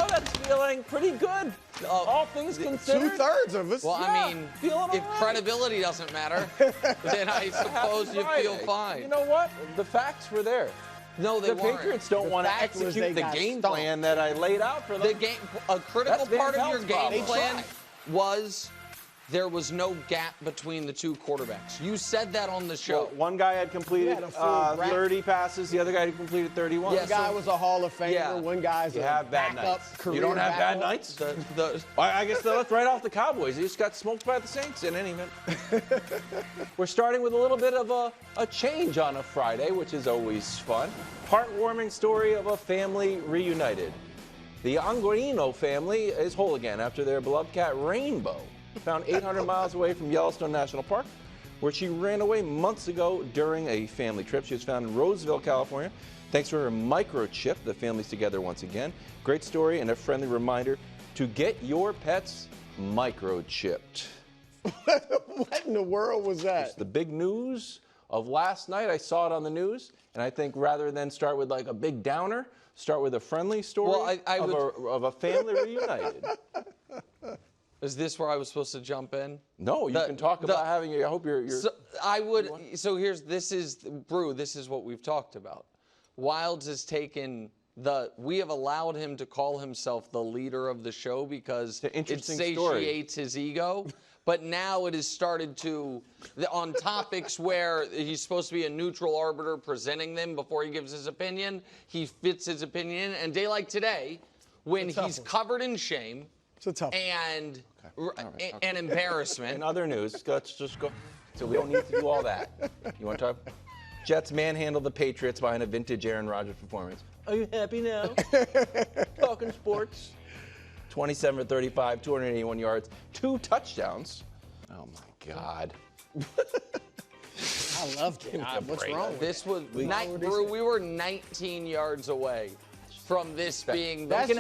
that's feeling pretty good. All things considered. 2/3 of us. Well, I mean, if credibility doesn't matter, then I suppose you feel fine. You know what? The facts were there. No, they The weren't. Patriots don't want to fact was execute they the got game stomped. plan that I laid out for them. A critical That's Van part of your Pelt's game problem. plan was there was no gap between the two quarterbacks. You said that on the show. Well, one guy had completed had a full rack. 30 passes. The other guy had completed 31. Yeah, One guy was a Hall of Famer. Yeah. One guy's You a have bad backup nights. career You don't have bad backup. nights? The I guess let's write off the Cowboys. They just got smoked by the Saints in any event. We're starting with a little bit of a change on a Friday, which is always fun. Heartwarming story of a family reunited. The Anguirino family is whole again after their beloved cat Rainbow, found 800 miles away from Yellowstone National Park, where she ran away months ago during a family trip. She was found in Roseville, California. Thanks to her microchip, the family's together once again. Great story and a friendly reminder to get your pets microchipped. What in the world was that? It's the big news of last night. I saw it on the news, and I think rather than start with like a big downer, start with a friendly story of a family reunited. Is this where I was supposed to jump in? No, you can talk about having. I hope you're. So I would. So here's. This is Brew. This is what we've talked about. Wildes has taken the. We have allowed him to call himself the leader of the show because it satiates his ego. But now it has started to, on topics where he's supposed to be a neutral arbiter presenting them before he gives his opinion, he fits his opinion in. And a day like today, when he's covered in shame It's a tough and an embarrassment. In other news, let's just go. So we don't need to do all that. You want to talk? Jets manhandle the Patriots behind a vintage Aaron Rodgers performance. Are you happy now? Talking sports. 27 for 35, 281 yards, 2 touchdowns. Oh my God. I loved it. What's wrong with This was Brew, we were 19 yards away from this being the That's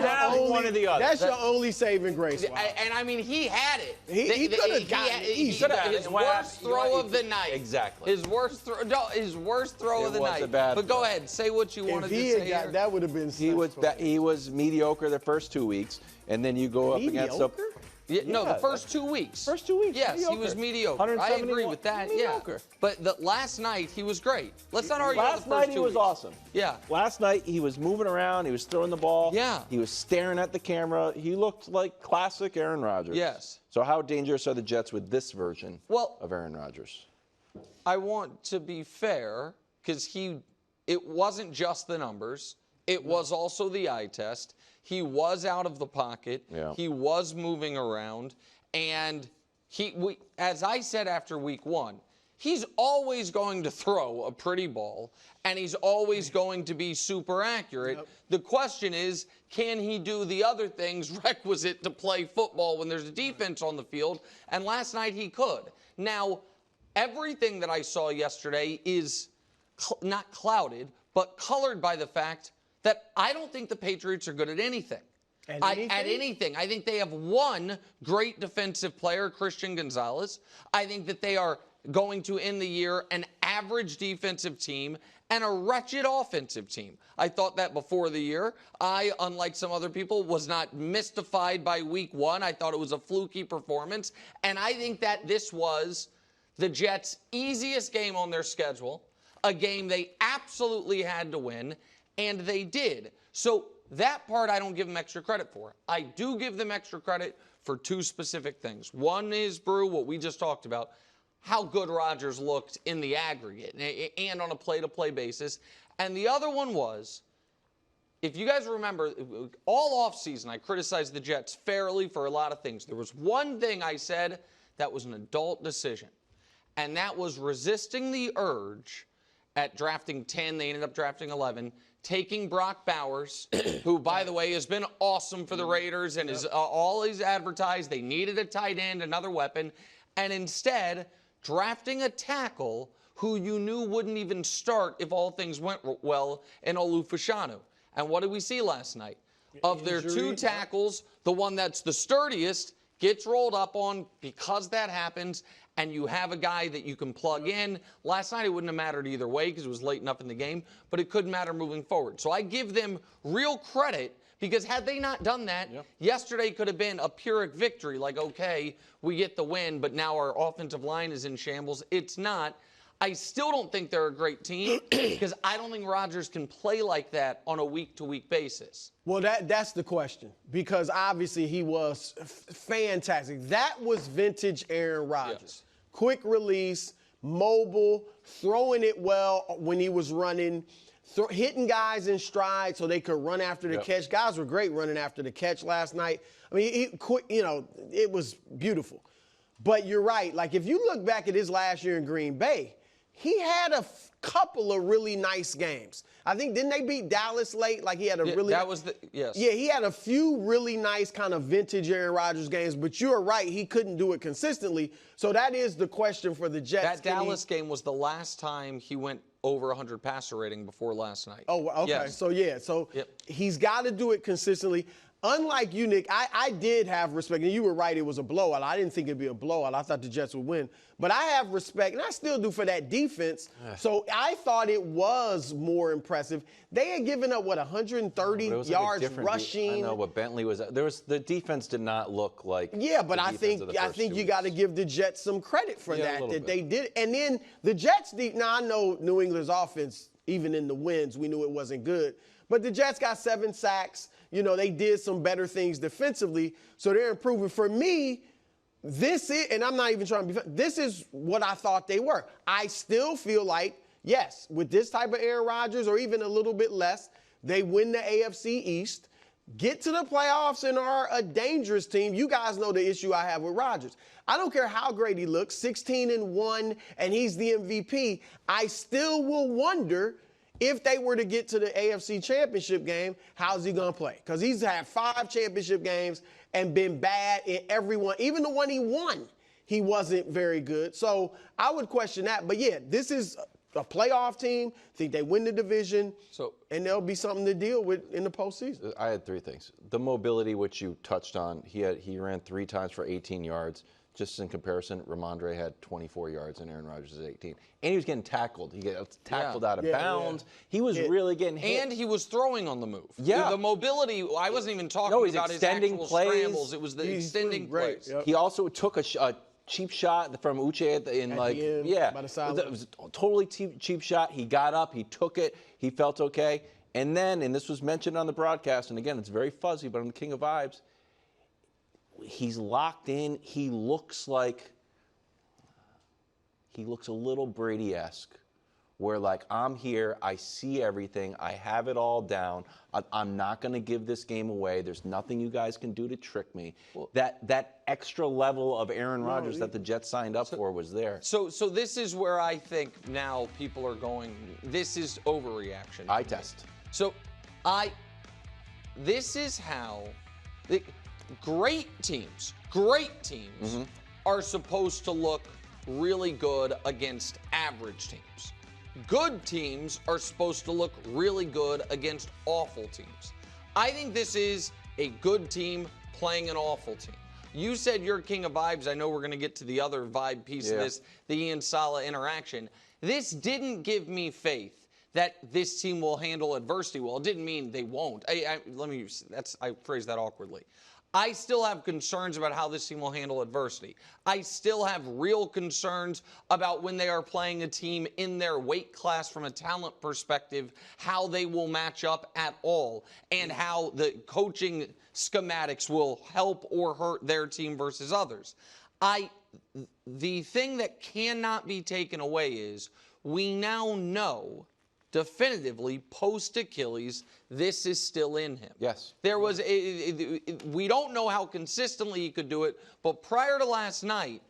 one or the other. That's your only saving grace. Wow. and I mean, he had it. He could have gotten it easy. His worst throw of the night. Exactly. His worst throw. No, his worst throw of the was night. a bad but go throw. ahead, say what you wanted If he to had say. got here. that, would have been. He was mediocre the first 2 weeks, and then you go up against a. No, the first 2 weeks. First 2 weeks. Yes, mediocre. he was mediocre. I agree with that. Mediocre. Yeah. But last night he was great. Let's not argue about the Last first night 2 he was weeks. awesome. Yeah. Last night he was moving around. He was throwing the ball. Yeah. He was staring at the camera. He looked like classic Aaron Rodgers. Yes. So how dangerous are the Jets with this version of Aaron Rodgers? I want to be fair because it wasn't just the numbers. It was also the eye test. He was out of the pocket. Yeah. He was moving around. And as I said after week 1, he's always going to throw a pretty ball, and he's always going to be super accurate. Yep. The question is, can he do the other things requisite to play football when there's a defense on the field? And last night he could. Now, everything that I saw yesterday is not clouded, but colored by the fact that I don't think the Patriots are good at anything. At anything. I think they have one great defensive player, Christian Gonzalez. I think that they are going to end the year an average defensive team and a wretched offensive team. I thought that before the year. I, unlike some other people, was not mystified by week 1. I thought it was a fluky performance. And I think that this was the Jets' easiest game on their schedule, a game they absolutely had to win, and they did. So that part I don't give them extra credit for. I do give them extra credit for 2 specific things. One is, Brew, what we just talked about, how good Rodgers looked in the aggregate and on a play-to-play basis. And the other one was, if you guys remember, all offseason I criticized the Jets fairly for a lot of things. There was one thing I said that was an adult decision, and that was resisting the urge at drafting 10. They ended up drafting 11. Taking Brock Bowers, who, by the way, has been awesome for the Raiders and is always advertised. They needed a tight end, another weapon, and instead drafting a tackle who you knew wouldn't even start if all things went well in Olu Fashanu. And what did we see last night? Of their 2 tackles, the one that's the sturdiest gets rolled up on because that happens, and you have a guy that you can plug in. Last night it wouldn't have mattered either way because it was late enough in the game, but it could matter moving forward. So I give them real credit Because had they not done that, yesterday could have been a Pyrrhic victory. Like, okay, we get the win, but now our offensive line is in shambles. It's not. I still don't think they're a great team because I don't think Rodgers can play like that on a week-to-week basis. Well, that's the question, because obviously he was fantastic. That was vintage Aaron Rodgers. Yes. Quick release, mobile, throwing it well when he was running, hitting guys in stride so they could run after the catch. Guys were great running after the catch last night. I mean, it was beautiful. But you're right. Like, if you look back at his last year in Green Bay, he had a couple of really nice games. I think, didn't they beat Dallas late? Like, he had a really... That was yes. Yeah, he had a few really nice kind of vintage Aaron Rodgers games, but you're right, he couldn't do it consistently. So that is the question for the Jets. That Dallas game was the last time he went over 100 passer rating before last night. Oh, okay. Yes. So he's got to do it consistently. Unlike you, Nick, I did have respect, and you were right, it was a blowout. I didn't think it'd be a blowout. I thought the Jets would win. But I have respect, and I still do, for that defense. So I thought it was more impressive. They had given up, 130 yards rushing. I know, but Bentley was the defense did not look like. Yeah, but I think you got to give the Jets some credit for that they did. And then the Jets, now I know New England's offense, even in the wins, we knew it wasn't good. But the Jets got 7 sacks. They did some better things defensively, so they're improving. For me, this is, and I'm not even trying to be, this is what I thought they were. I still feel like, yes, with this type of Aaron Rodgers, or even a little bit less, they win the AFC East, get to the playoffs, and are a dangerous team. You guys know the issue I have with Rodgers. I don't care how great he looks, 16-1, and he's the MVP. I still will wonder, if they were to get to the AFC Championship game, how's he going to play? Because he's had 5 championship games and been bad in every one. Even the one he won, he wasn't very good. So I would question that. But, yeah, this is a playoff team. I think they win the division, and there'll be something to deal with in the postseason. I had 3 things. The mobility, which you touched on, he ran 3 times for 18 yards. Just in comparison, Ramondre had 24 yards and Aaron Rodgers is 18. And he was getting tackled. He got tackled out of bounds. He was really getting hit. And he was throwing on the move. Yeah. The mobility, I wasn't even talking about his actual scrambles. It was the extending plays. Yep. He also took a cheap shot from Uche by the sideline. It was a totally cheap shot. He got up. He took it. He felt okay. And then, and this was mentioned on the broadcast, and again, it's very fuzzy, but on the King of Vibes, he's locked in. He looks a little Brady-esque, where like, I'm here, I see everything, I have it all down. I'm not going to give this game away. There's nothing you guys can do to trick me. Well, that extra level of Aaron Rodgers that the Jets signed up for was there. So this is where I think now people are going, this is overreaction. Eye test. So this is how great teams are supposed to look really good against average teams. Good teams are supposed to look really good against awful teams. I think this is a good team playing an awful team. You said you're King of Vibes. I know we're going to get to the other vibe piece of this, the Ian Saleh interaction. This didn't give me faith that this team will handle adversity well. It didn't mean they won't. I phrased that awkwardly. I still have concerns about how this team will handle adversity. I still have real concerns about when they are playing a team in their weight class from a talent perspective, how they will match up at all, and how the coaching schematics will help or hurt their team versus others. The thing that cannot be taken away is we now know definitively, post-Achilles, this is still in him. Yes. There was we don't know how consistently he could do it, but prior to last night,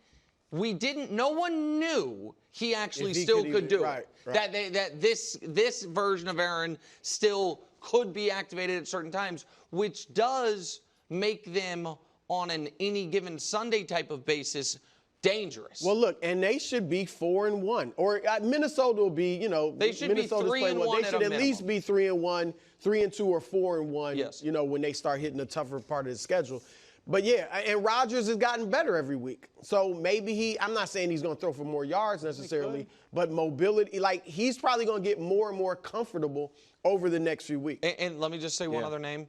no one knew he actually still could do it. Right. That this version of Aaron still could be activated at certain times, which does make them on an any given Sunday type of basis dangerous. Well, look, and they should be 4-1, or Minnesota will be, they should Minnesota's be 3-1. They should at least be 3-1, 3-2, or 4-1. Yes. When they start hitting the tougher part of the schedule. But yeah, and Rodgers has gotten better every week. So maybe I'm not saying he's going to throw for more yards necessarily, but mobility, he's probably going to get more and more comfortable over the next few weeks. And let me just say one other name.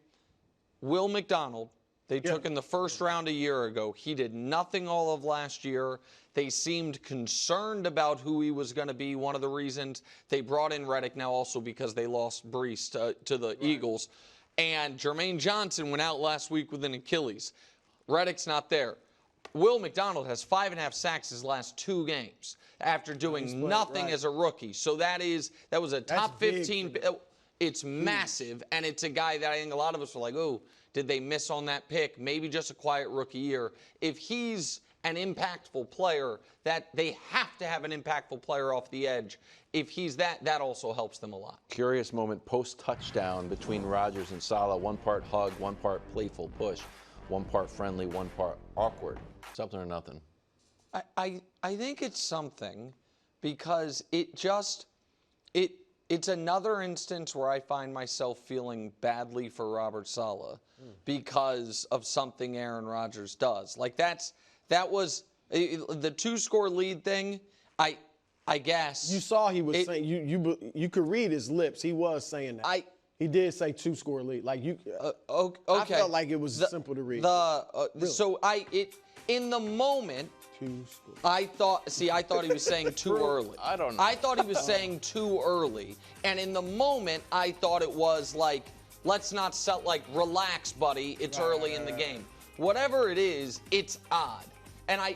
Will McDonald, they took in the first round a year ago. He did nothing all of last year. They seemed concerned about who he was going to be. One of the reasons they brought in Reddick now also because they lost Brees to the Eagles. And Jermaine Johnson went out last week with an Achilles. Reddick's not there. Will McDonald has 5.5 sacks his last 2 games after doing nothing as a rookie. So that was a top 15. It's massive, and it's a guy that I think a lot of us were like, oh, did they miss on that pick? Maybe just a quiet rookie year. If he's an impactful player, that they have to have an impactful player off the edge. If he's that also helps them a lot. Curious moment post-touchdown between Rodgers and Saleh. One part hug, one part playful push, one part friendly, one part awkward. Something or nothing? I think it's something because it's another instance where I find myself feeling badly for Robert Saleh because of something Aaron Rodgers does. Like that was the 2-score lead thing. I guess you saw he was saying you could read his lips. He was saying that. He did say 2-score lead. Like you. Okay. I felt like it was simple to read. Really? So in the moment. I thought he was saying too early. I don't know. I thought he was saying too early. And in the moment, I thought it was like, let's not sell, like, relax, buddy. It's early in the game. Whatever it is, it's odd. And I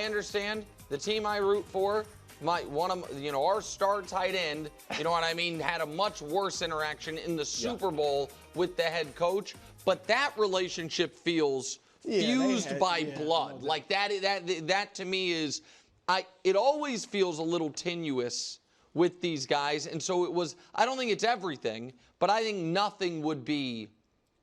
understand the team I root for, our star tight end, you know what I mean, had a much worse interaction in the Super Bowl with the head coach. But that relationship feels fused by blood. Like that to me is, it always feels a little tenuous with these guys. And so I don't think it's everything, but I think nothing would be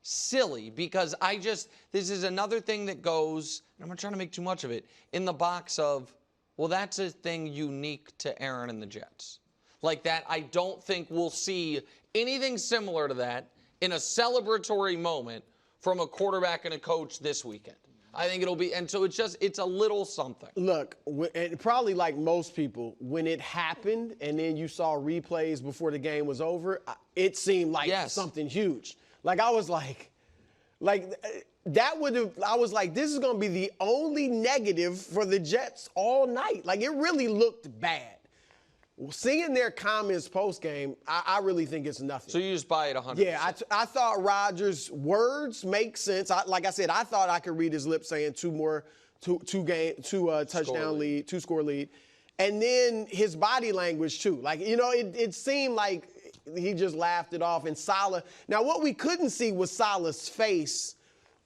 silly because this is another thing that goes, and I'm not trying to make too much of it, in the box of, well, that's a thing unique to Aaron and the Jets. Like that, I don't think we'll see anything similar to that in a celebratory moment from a quarterback and a coach this weekend. I think it'll be, and so it's a little something. Look, and probably like most people, when it happened and then you saw replays before the game was over, it seemed like something huge. Like I was like that would have, I was like, this is going to be the only negative for the Jets all night. Like it really looked bad. Seeing their comments post-game, I really think it's nothing. So you just buy it 100%? Yeah, I thought Rodgers' words make sense. Like I said, I thought I could read his lips saying two touchdown lead, 2-score lead. And then his body language, too. Like, it seemed like he just laughed it off. And Saleh, now what we couldn't see was Saleh's face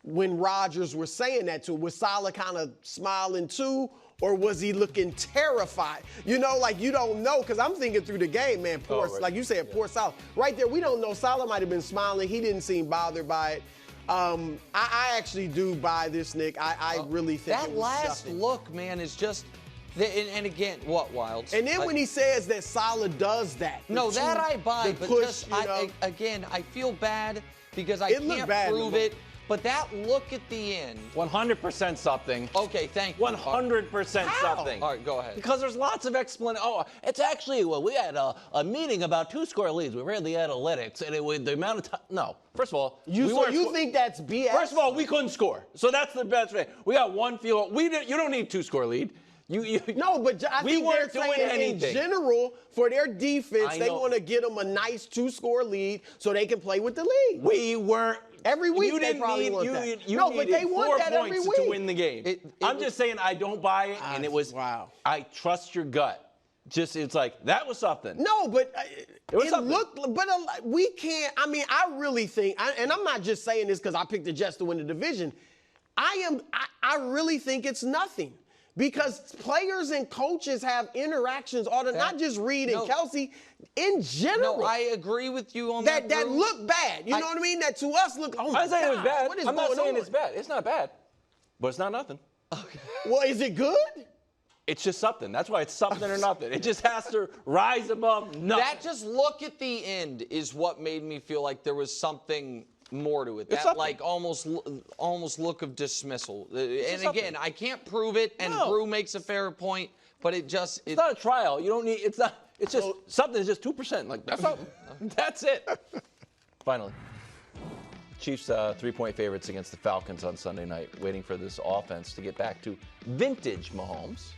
when Rodgers was saying that to him. Was Saleh kind of smiling, too? Or was he looking terrified? You don't know, because I'm thinking through the game, man, like you said, poor Saleh. Right there, we don't know. Saleh might have been smiling. He didn't seem bothered by it. I actually do buy this, Nick. I really think that it was last something. look, man, is just, and again, what, Wilds? And then when he says that Saleh does that. That I buy, but push, again, I feel bad because I can't prove it. But that look at the end. 100% something. Okay, thank you. 100% something. All right, go ahead. Because there's lots of explanation. Oh, it's actually, we had a meeting about 2-score leads. We read the analytics, and the amount of time. No. First of all, you think that's BS? First of all, we couldn't score. So that's the best way. We got one field goal. You don't need 2-score lead. No, but I think they're saying in general, for their defense, they want to get them a nice 2-score lead so they can play with the lead. We weren't. Every week they probably want that. No, but they want that every week. To win the game. I'm just saying I don't buy it, and it was, wow. I trust your gut. It's like, that was something. No, but it looked, but we can't, I really think, and I'm not just saying this because I picked the Jets to win the division. I really think it's nothing. Because players and coaches have interactions all the not just Reed and Kelsey, in general. No, I agree with you on that. That look bad. You know what I mean? That to us look, oh my I'm saying it was bad. What is I'm not saying on? it's bad. It's not bad. But it's not nothing. Okay. Well, is it good? It's just something. That's why it's something or nothing. It just has to rise above nothing. That just look at the end is what made me feel like there was something more to it. That like almost look of dismissal. And again, I can't prove it, and Brew makes a fair point, but it's not a trial. You don't need. It's not. It's just something. It's just 2%. Like that's something. That's it. Finally. Chiefs 3-point favorites against the Falcons on Sunday night, waiting for this offense to get back to vintage Mahomes.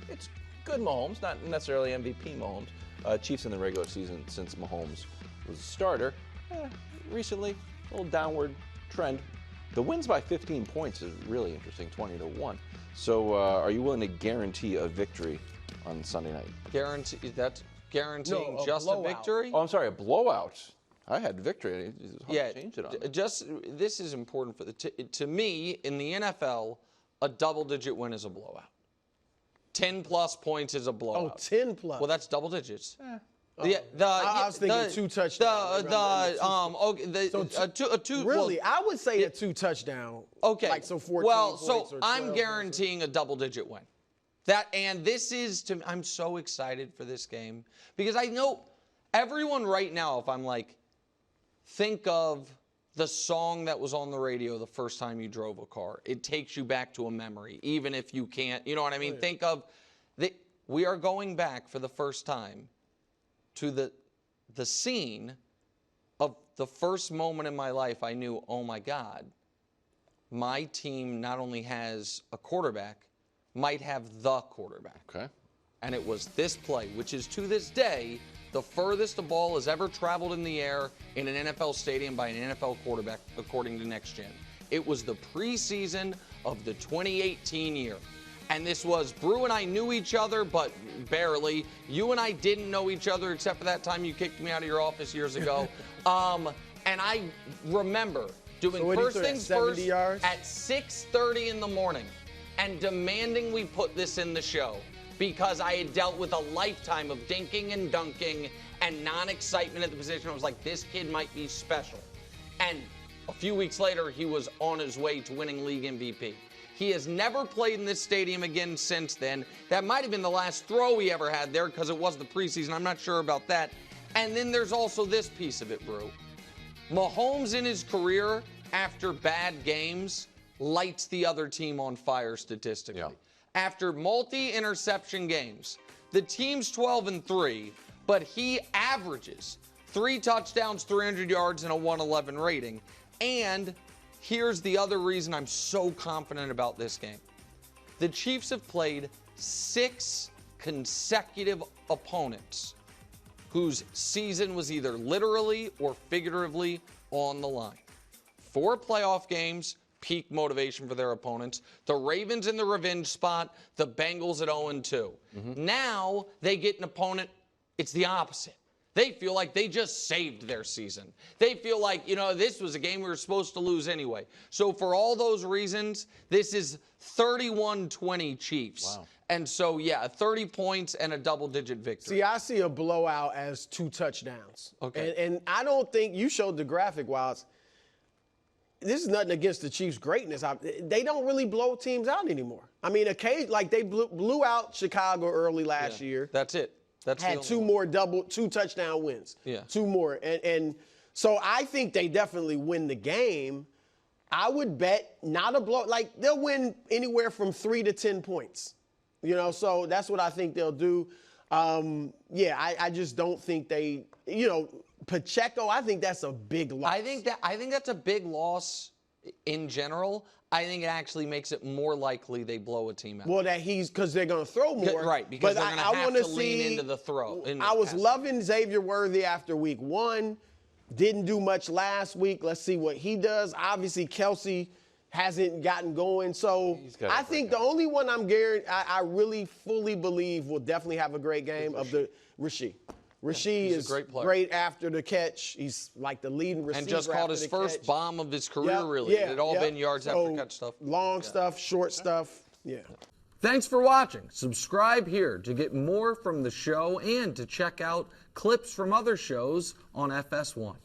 It's good Mahomes, not necessarily MVP Mahomes. Chiefs in the regular season since Mahomes was a starter. Recently, a little downward trend. The wins by 15 points is really interesting, 20-1. So are you willing to guarantee a victory on Sunday night? That's guaranteeing No, just blowout. a victory? Oh, I'm sorry, a blowout. I had victory. Yeah, Changed it on me. this is important for to me in the NFL. A double-digit win is a blowout. 10+ points is a blowout. Oh, 10 plus. Well, that's double digits. I was thinking 2 touchdowns. Really, I would say a 2 touchdown. Okay. Like so 14 well, points so or 12 I'm guaranteeing a double-digit win. This is I'm so excited for this game because I know everyone right now. If I'm like, think of the song that was on the radio the first time you drove a car. It takes you back to a memory, even if you can't. You know what I mean? Oh, yeah. Think of we are going back for the first time to the scene of the first moment in my life I knew, oh my God, my team not only has a quarterback, might have the quarterback. Okay. And it was this play, which is to this day the furthest a ball has ever traveled in the air in an NFL stadium by an NFL quarterback, according to Next Gen. It was the preseason of the 2018 year. And this was, Brew and I knew each other, but barely. You and I didn't know each other except for that time you kicked me out of your office years ago. And I remember doing first things first at 6:30 in the morning and demanding we put this in the show because I had dealt with a lifetime of dinking and dunking and non-excitement at the position. I was like, this kid might be special. And a few weeks later, he was on his way to winning league MVP. He has never played in this stadium again since then. That might have been the last throw he ever had there because it was the preseason. I'm not sure about that. And then there's also this piece of it, Brew. Mahomes in his career, after bad games, lights the other team on fire statistically. Yeah. After multi-interception games, the team's 12-3, but he averages 3 touchdowns, 300 yards, and a 111 rating. And here's the other reason I'm so confident about this game. The Chiefs have played 6 consecutive opponents whose season was either literally or figuratively on the line. 4 playoff games, peak motivation for their opponents. The Ravens in the revenge spot, the Bengals at 0-2. Now they get an opponent, it's the opposite. They feel like they just saved their season. They feel like, this was a game we were supposed to lose anyway. So for all those reasons, this is 31-20 Chiefs. Wow. And so, 30 points and a double-digit victory. See, I see a blowout as 2 touchdowns. Okay. And I don't think you showed the graphic, Wilds. This is nothing against the Chiefs' greatness. They don't really blow teams out anymore. I mean, like they blew out Chicago early last year. That's it. Had 2 touchdown wins. Yeah. 2 more. And so I think they definitely win the game. I would bet not a blow. Like, they'll win anywhere from 3 to 10 points. So that's what I think they'll do. I just don't think they, Pacheco, I think that's a big loss. I think that's a big loss in general. I think it actually makes it more likely they blow a team out. Well, because they're going to throw more. Right, because they're going to have to lean into the throw. I was loving Xavier Worthy after week 1. Didn't do much last week. Let's see what he does. Obviously, Kelsey hasn't gotten going. So I think the only one I really fully believe will definitely have a great game of the Rasheed. Rasheed is great after the catch. He's like the leading receiver. And just caught his first bomb of his career, really. It had all been yards after catch stuff. Long stuff, short stuff. Yeah. Thanks for watching. Subscribe here to get more from the show and to check out clips from other shows on FS1.